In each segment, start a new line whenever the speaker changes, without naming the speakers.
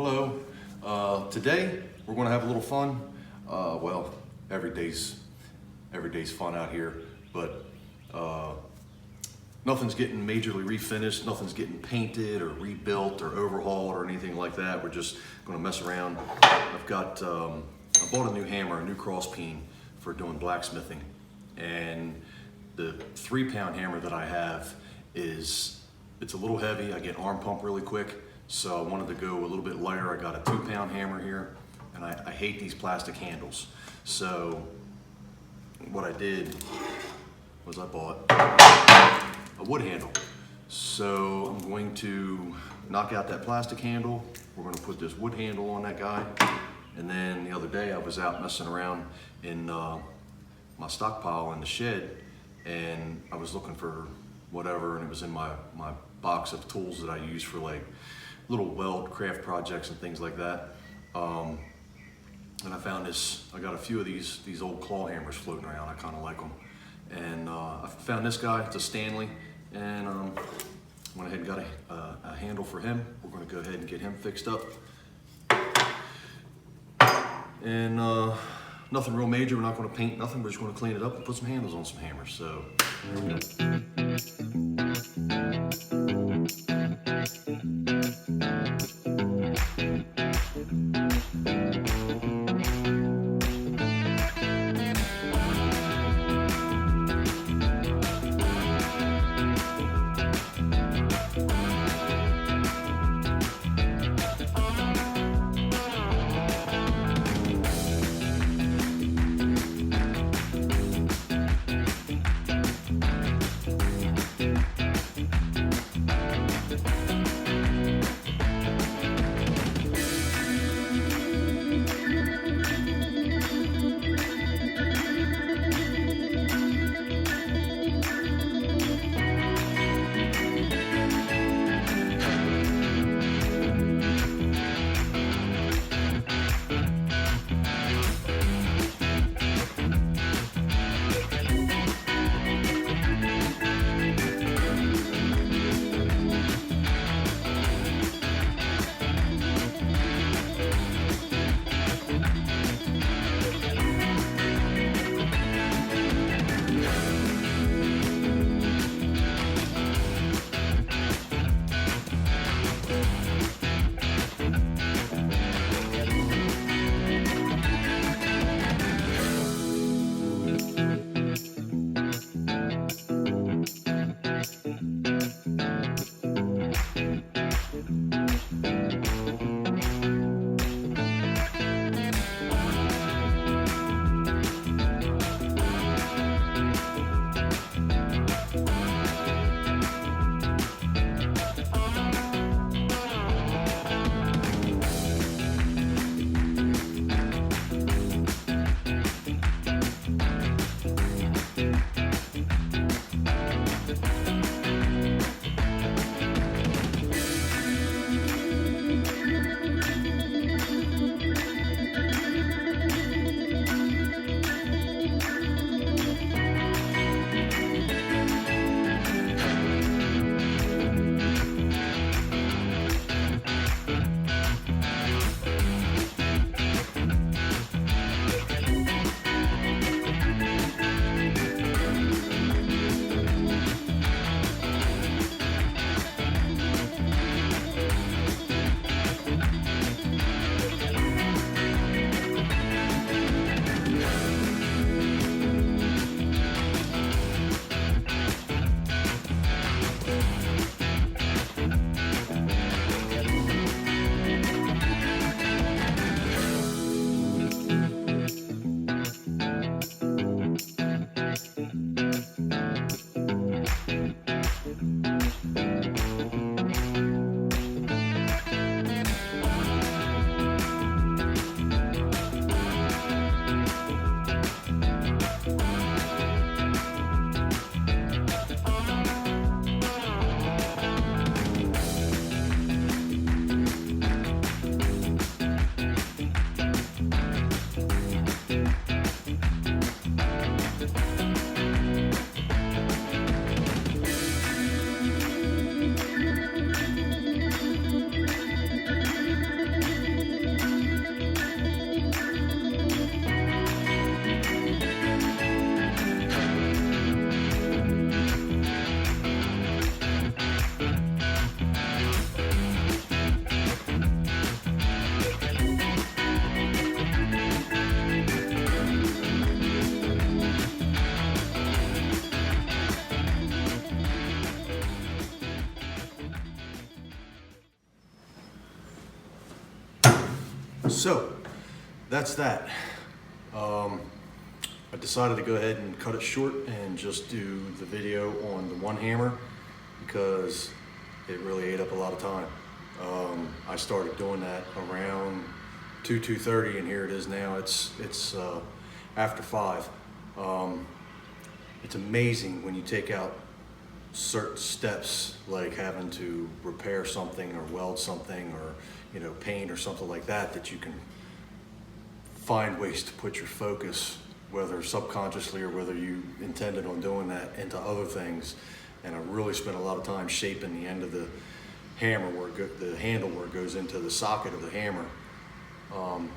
Hello. Today we're going to have a little fun. Well, every day's fun out here, but nothing's getting majorly refinished. Nothing's getting painted or rebuilt or overhauled or anything like that. We're just going to mess around. I bought a new hammer, a new cross peen for doing blacksmithing, and the 3-pound hammer that I have it's a little heavy. I get arm pump really quick. So I wanted to go a little bit lighter. I got a 2-pound hammer here, and I hate these plastic handles. So what I did was I bought a wood handle. So I'm going to knock out that plastic handle. We're going to put this wood handle on that guy. And then the other day I was out messing around in my stockpile in the shed, and I was looking for whatever, and it was in my box of tools that I use for like little weld craft projects and things like that. And I found this. I got a few of these old claw hammers floating around. I kind of like them. And I found this guy. It's a Stanley, and went ahead and got a handle for him. We're going to go ahead and get him fixed up. And nothing real major. We're not going to paint nothing. We're just going to clean it up and put some handles on some hammers. So here we go. So that's that. I decided to go ahead and cut it short and just do the video on the one hammer because it really ate up a lot of time. I started doing that around 2:30, and here it is now. It's after 5. It's amazing when you take out certain steps, like having to repair something or weld something or paint or something like that, that you can find ways to put your focus, whether subconsciously or whether you intended on doing that, into other things. And I really spent a lot of time shaping the end of the hammer, the handle where it goes into the socket of the hammer, and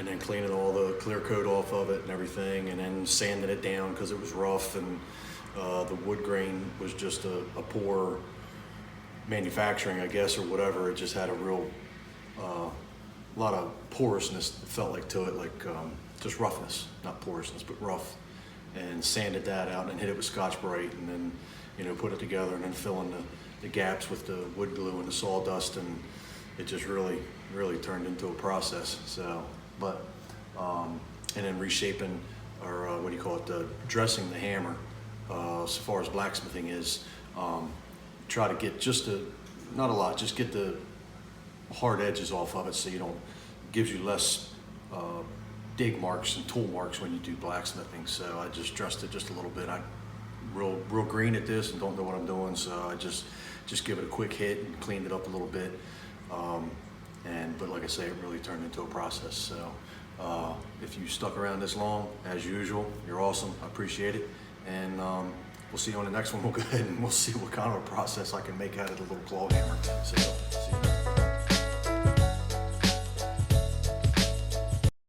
then cleaning all the clear coat off of it and everything, and then sanding it down because it was rough, and the wood grain was just a poor manufacturing, I guess, or whatever. It just had a real lot of porousness, it felt like, to it, like just roughness, not porousness, but rough. And sanded that out and hit it with Scotch-Brite, and then put it together, and then fill in the gaps with the wood glue and the sawdust, and it just really turned into a process. So, but and then reshaping, or what do you call it, dressing the hammer, as far as blacksmithing is, try to get not a lot, just get the hard edges off of it, so gives you less dig marks and tool marks when you do blacksmithing. So I just dressed it just a little bit. I'm real green at this and don't know what I'm doing, so I just give it a quick hit and cleaned it up a little bit. But like I say, it really turned into a process. So if you stuck around this long, as usual, you're awesome. I appreciate it. And we'll see you on the next one. We'll go ahead and we'll see what kind of a process I can make out of the little claw hammer. So see you next time.